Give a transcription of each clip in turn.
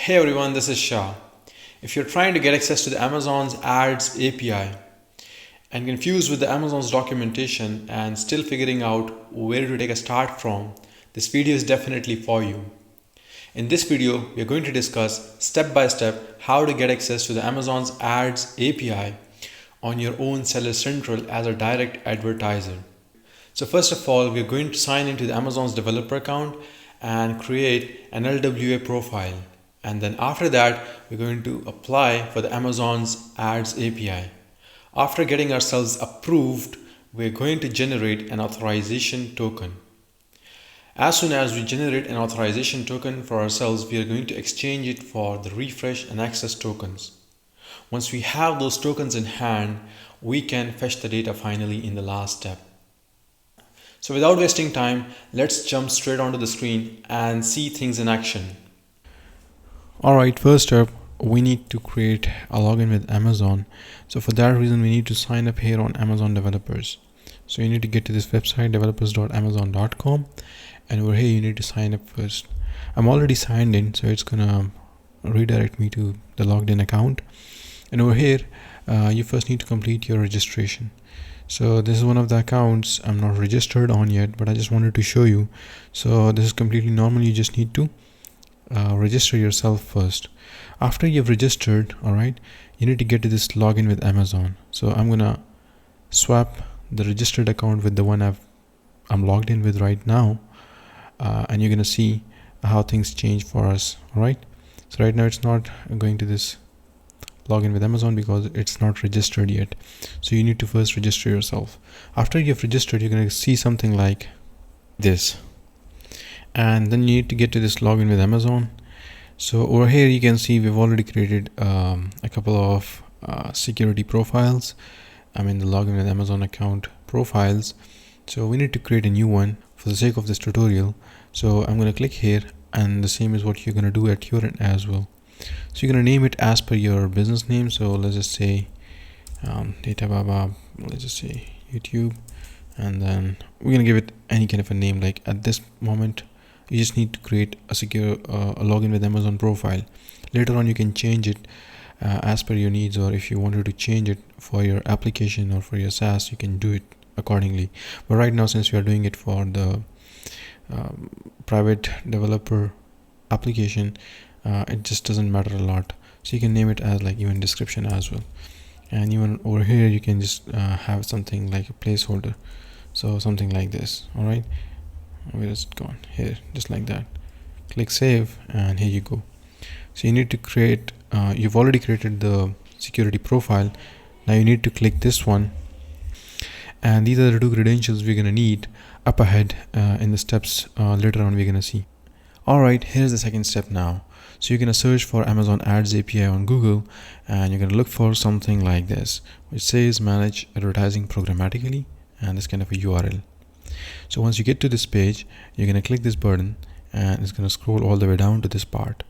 Hey everyone, this is Shah. If you're trying to get access to the Amazon's Ads API and confused with the Amazon's documentation and still figuring out where to take a start from, this video is definitely for you. In this video, we are going to discuss step by step how to get access to the Amazon's Ads API on your own Seller Central as a direct advertiser. So first of all, we're going to sign into the Amazon's developer account and create an LWA profile. And then after that, we're going to apply for the Amazon's Ads API. After getting ourselves approved, we're going to generate an authorization token. As soon as we generate an authorization token for ourselves, we are going to exchange it for the refresh and access tokens. Once we have those tokens in hand, we can fetch the data finally in the last step. So without wasting time, let's jump straight onto the screen and see things in action. Alright, first up, we need to create a login with Amazon. So for that reason, we need to sign up here on Amazon Developers. So you need to get to this website, developers.amazon.com, and over here you need to sign up first. I'm already signed in, so it's gonna redirect me to the logged in account. And over here, you first need to complete your registration. So this is one of the accounts I'm not registered on yet, but I just wanted to show you. So this is completely normal. You just need to register yourself first. After you've registered, alright, you need to get to this login with Amazon. So I'm gonna swap the registered account with the one I'm logged in with right now, and you're gonna see how things change for us. Alright, so right now it's not going to this login with Amazon because it's not registered yet. So you need to first register yourself. After you've registered, you're going to see something like this, and then you need to get to this login with Amazon. So over here you can see we've already created a couple of security profiles. The login with Amazon account profiles. So we need to create a new one for the sake of this tutorial. So I'm going to click here, and the same is what you're going to do at your end as well. So you're going to name it as per your business name. So let's just say Data Baba, let's just say YouTube, and then we're going to give it any kind of a name. Like at this moment, you just need to create a secure a login with Amazon profile. Later on, you can change it as per your needs, or if you wanted to change it for your application or for your SaaS, you can do it accordingly. But right now, since we are doing it for the private developer application, it just doesn't matter a lot. So you can name it as like even description as well, and even over here you can just have something like a placeholder, so something like this. All right, where is it gone? Here, just like that. Click save, and here you go. So you need to create you've already created the security profile. Now you need to click this one, and these are the two credentials we're gonna need up ahead in the steps later on we're gonna see. Alright, here's the second step now. So you're going to search for Amazon Ads API on Google, and you're going to look for something like this, which says manage advertising programmatically, and this kind of a URL. So once you get to this page, you're going to click this button, and it's going to scroll all the way down to this part.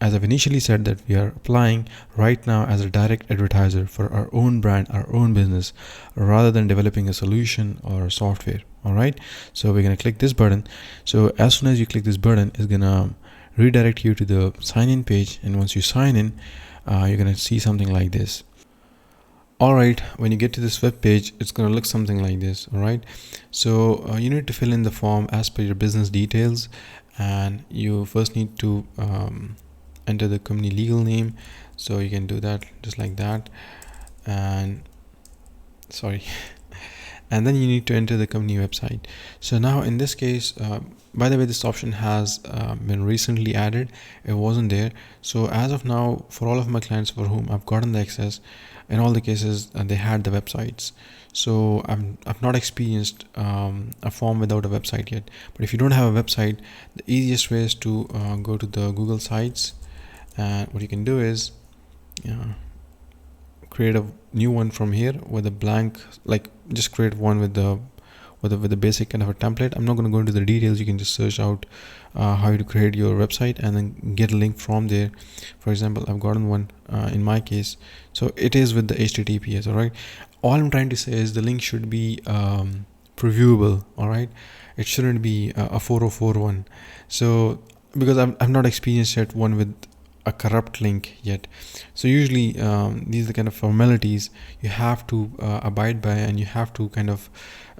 As I've initially said, that we are applying right now as a direct advertiser for our own brand, our own business, rather than developing a solution or software. All right, so we're going to click this button. So as soon as you click this button, it's going to redirect you to the sign in page, and once you sign in, you're going to see something like this. All right, when you get to this web page, it's going to look something like this. All right, so you need to fill in the form as per your business details, and you first need to enter the company legal name. So you can do that just like that, and and then you need to enter the company website. So now in this case, by the way, this option has been recently added. It wasn't there. So as of now, for all of my clients for whom I've gotten the access, in all the cases they had the websites. So I've not experienced a form without a website yet. But if you don't have a website, the easiest way is to go to the Google sites, and what you can do is create a new one from here with a blank, like just create one with the basic kind of a template. I'm not going to go into the details. You can just search out how to create your website and then get a link from there. For example, I've gotten one in my case, so it is with the HTTPS. All right, all I'm trying to say is the link should be previewable. All right, it shouldn't be a 404 one. So because I've not experienced yet one with a corrupt link yet. So usually these are the kind of formalities you have to abide by, and you have to kind of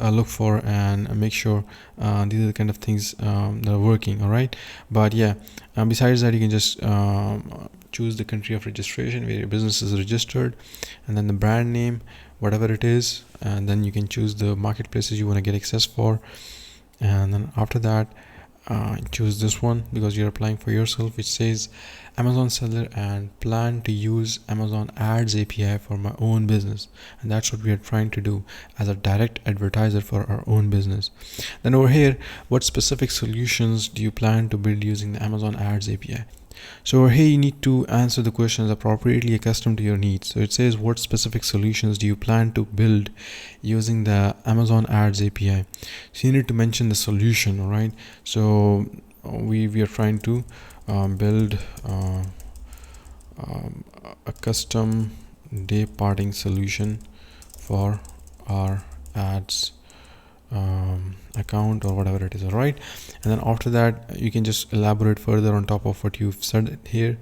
look for and make sure these are the kind of things that are working. All right, but yeah, besides that, you can just choose the country of registration where your business is registered, and then the brand name, whatever it is, and then you can choose the marketplaces you want to get access for. And then after that, choose this one because you're applying for yourself, which says Amazon seller and plan to use Amazon Ads API for my own business. And that's what we are trying to do as a direct advertiser for our own business. Then over here, what specific solutions do you plan to build using the Amazon Ads API? So over here, you need to answer the questions appropriately accustomed to your needs. So it says, what specific solutions do you plan to build using the Amazon Ads API? So you need to mention the solution, all right? So we are trying to build a custom day parting solution for our ads account or whatever it is. All right, and then after that, you can just elaborate further on top of what you've said here.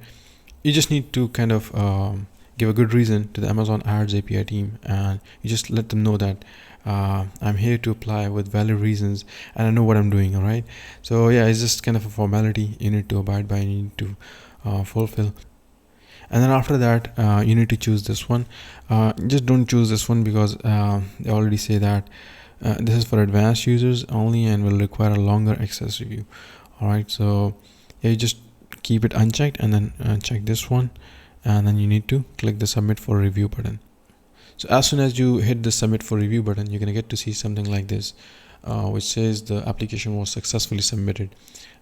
You just need to kind of give a good reason to the Amazon Ads API team, and you just let them know that I'm here to apply with valid reasons and I know what I'm doing. All right, so yeah, it's just kind of a formality you need to abide by, you need to fulfill. And then after that, you need to choose this one. Just don't choose this one because they already say that this is for advanced users only and will require a longer access review. All right, so yeah, you just keep it unchecked and then check this one, and then you need to click the submit for review button. So as soon as you hit the submit for review button, you're gonna get to see something like this, which says the application was successfully submitted,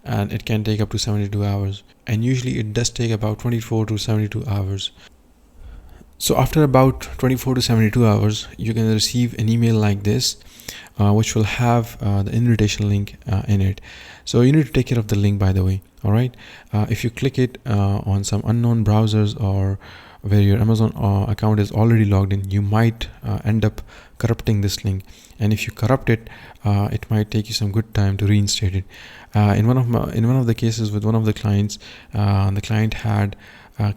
and it can take up to 72 hours, and usually it does take about 24 to 72 hours. So after about 24 to 72 hours, you're going to receive an email like this, which will have the invitation link in it. So you need to take care of the link, by the way. All right. If you click it on some unknown browsers or where your Amazon account is already logged in, you might end up corrupting this link. And if you corrupt it, it might take you some good time to reinstate it. In one of the cases with one of the clients, the client had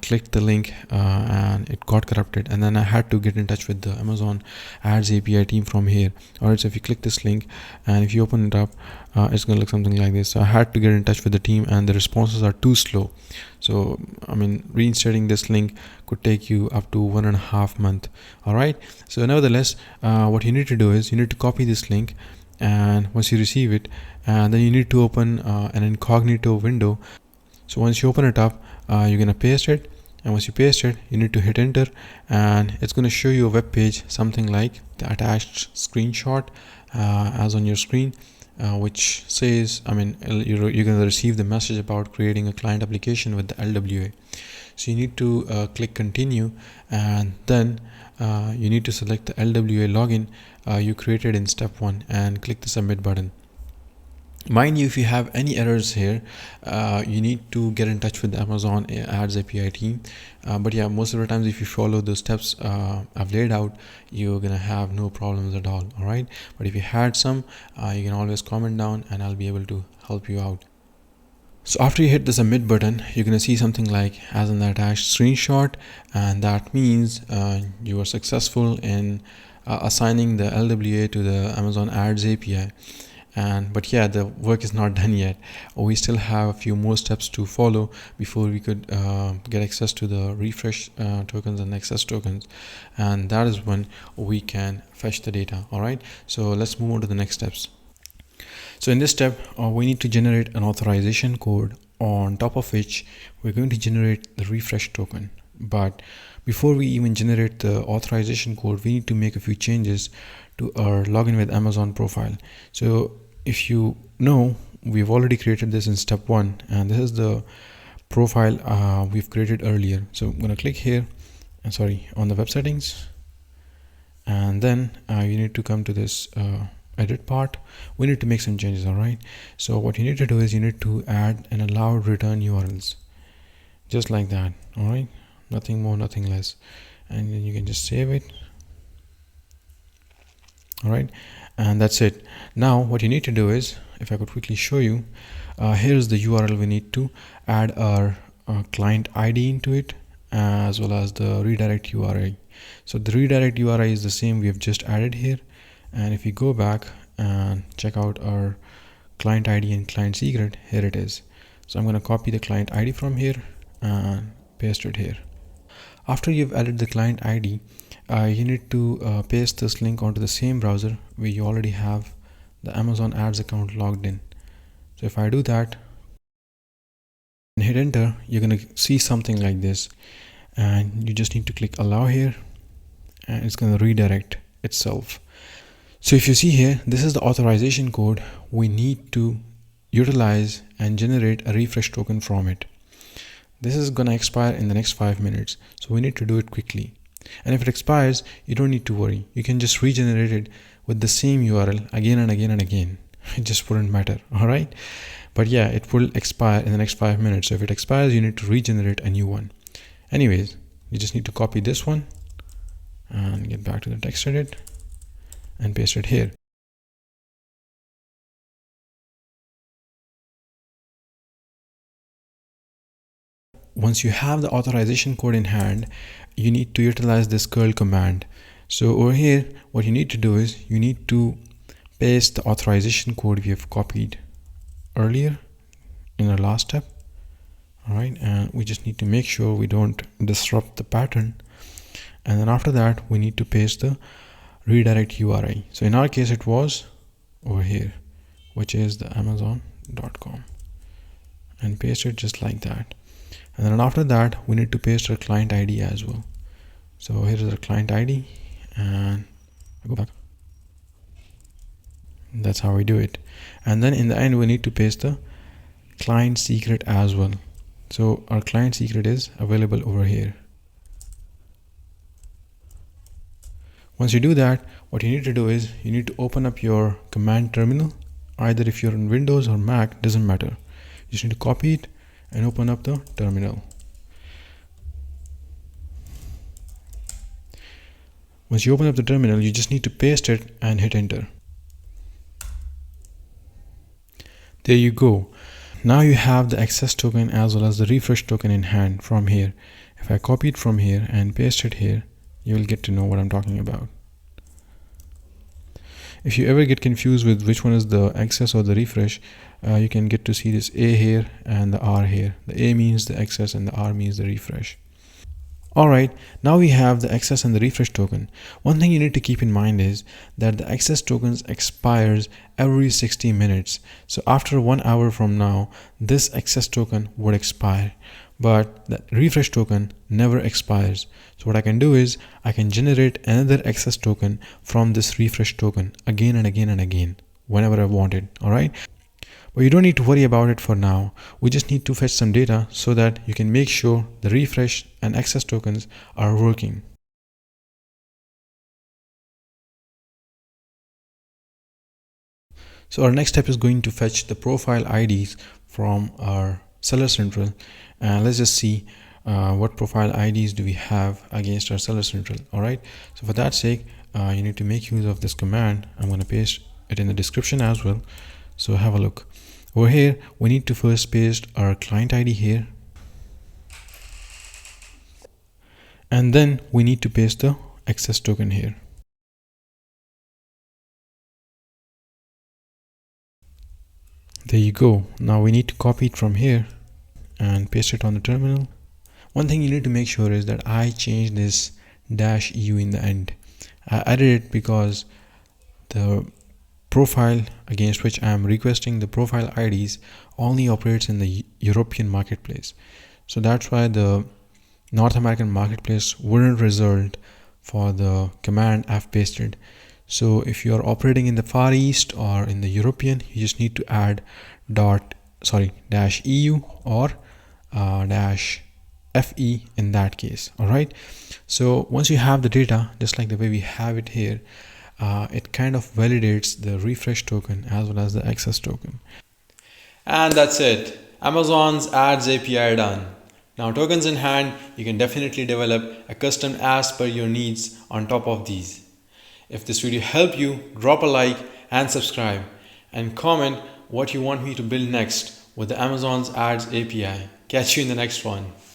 clicked the link and it got corrupted, and then I had to get in touch with the Amazon Ads API team from here. Alright, so if you click this link and if you open it up, it's gonna look something like this. So I had to get in touch with the team, and the responses are too slow. So I mean, reinstating this link could take you up to 1.5 months. Alright, so nevertheless, what you need to do is you need to copy this link, and once you receive it, and then you need to open an incognito window. So once you open it up, you're gonna paste it, and once you paste it, you need to hit enter, and it's gonna show you a web page, something like the attached screenshot as on your screen, which says, I mean, you're gonna receive the message about creating a client application with the LWA. So you need to click continue, and then you need to select the LWA login you created in step 1 and click the submit button. Mind you, if you have any errors here, you need to get in touch with the Amazon Ads API team. But yeah, most of the times if you follow the steps I've laid out, you're gonna have no problems at all. All right, but if you had some, you can always comment down and I'll be able to help you out. So after you hit the submit button, you're gonna see something like as in the attached screenshot, and that means you are successful in assigning the LWA to the Amazon Ads API. But yeah, the work is not done yet. We still have a few more steps to follow before we could get access to the refresh tokens and access tokens, and that is when we can fetch the data. All right, so let's move on to the next steps. So in this step, we need to generate an authorization code, on top of which we're going to generate the refresh token. But before we even generate the authorization code, we need to make a few changes to our login with Amazon profile. So if you know, we've already created this in step 1, and this is the profile we've created earlier. So I'm going to click here, on the web settings, and then you need to come to this edit part. We need to make some changes. All right, so what you need to do is you need to add an allowed return URLs, just like that. All right, nothing more, nothing less, and then you can just save it. All right, and that's it. Now what you need to do is, if I could quickly show you, here's the URL we need to add our client ID into it, as well as the redirect URI. So the redirect URI is the same we have just added here. And if we go back and check out our client ID and client secret, here it is. So I'm going to copy the client ID from here and paste it here. After you've added the client ID, you need to paste this link onto the same browser where you already have the Amazon Ads account logged in. So if I do that and hit enter, you're going to see something like this, and you just need to click allow here, and it's going to redirect itself. So if you see here, this is the authorization code we need to utilize and generate a refresh token from it. This is going to expire in the next 5 minutes, so we need to do it quickly. And if it expires, you don't need to worry. You can just regenerate it with the same URL again and again and again. It just wouldn't matter, all right? But yeah, it will expire in the next 5 minutes. So if it expires, you need to regenerate a new one. Anyways, you just need to copy this one and get back to the text edit and paste it here. Once you have the authorization code in hand, you need to utilize this curl command. So over here, what you need to do is you need to paste the authorization code we have copied earlier in our last step. All right, and we just need to make sure we don't disrupt the pattern. And then after that, we need to paste the redirect URI. So in our case, it was over here, which is the amazon.com, and paste it just like that. And then after that, we need to paste our client ID as well. So here is our client ID, and I go back. That's how we do it. And then in the end, we need to paste the client secret as well. So our client secret is available over here. Once you do that, what you need to do is you need to open up your command terminal. Either if you're on Windows or Mac, doesn't matter. You just need to copy it and open up the terminal. Once you open up the terminal, you just need to paste it and hit enter. There you go. Now you have the access token as well as the refresh token in hand from here. If I copy it from here and paste it here, you will get to know what I'm talking about. If you ever get confused with which one is the access or the refresh, you can get to see this A here and the R here. The A means the access and the R means the refresh. Alright, now we have the access and the refresh token. One thing you need to keep in mind is that the access tokens expires every 60 minutes. So after 1 hour from now, this access token would expire, but the refresh token never expires. So what I can do is I can generate another access token from this refresh token again and again and again whenever I want it. Alright. But you don't need to worry about it for now. We just need to fetch some data so that you can make sure the refresh and access tokens are working. So our next step is going to fetch the profile IDs from our Seller Central, and let's just see what profile IDs do we have against our Seller Central. All right. So for that sake, you need to make use of this command. I'm going to paste it in the description as well. So have a look. Over here, we need to first paste our client ID here. And then we need to paste the access token here. There you go. Now we need to copy it from here and paste it on the terminal. One thing you need to make sure is that I changed this -u in the end. I added it because the profile against which I am requesting the profile IDs only operates in the European marketplace. So that's why the North American marketplace wouldn't result for the command I've pasted. So if you are operating in the Far East or in the European, you just need to add -eu or -fe in that case. All right. So once you have the data, just like the way we have it here, it kind of validates the refresh token as well as the access token. And that's it. Amazon's Ads API done. Now tokens in hand, you can definitely develop a custom as per your needs on top of these. If this video helped you, drop a like and subscribe, and comment what you want me to build next with the Amazon's Ads API. Catch you in the next one.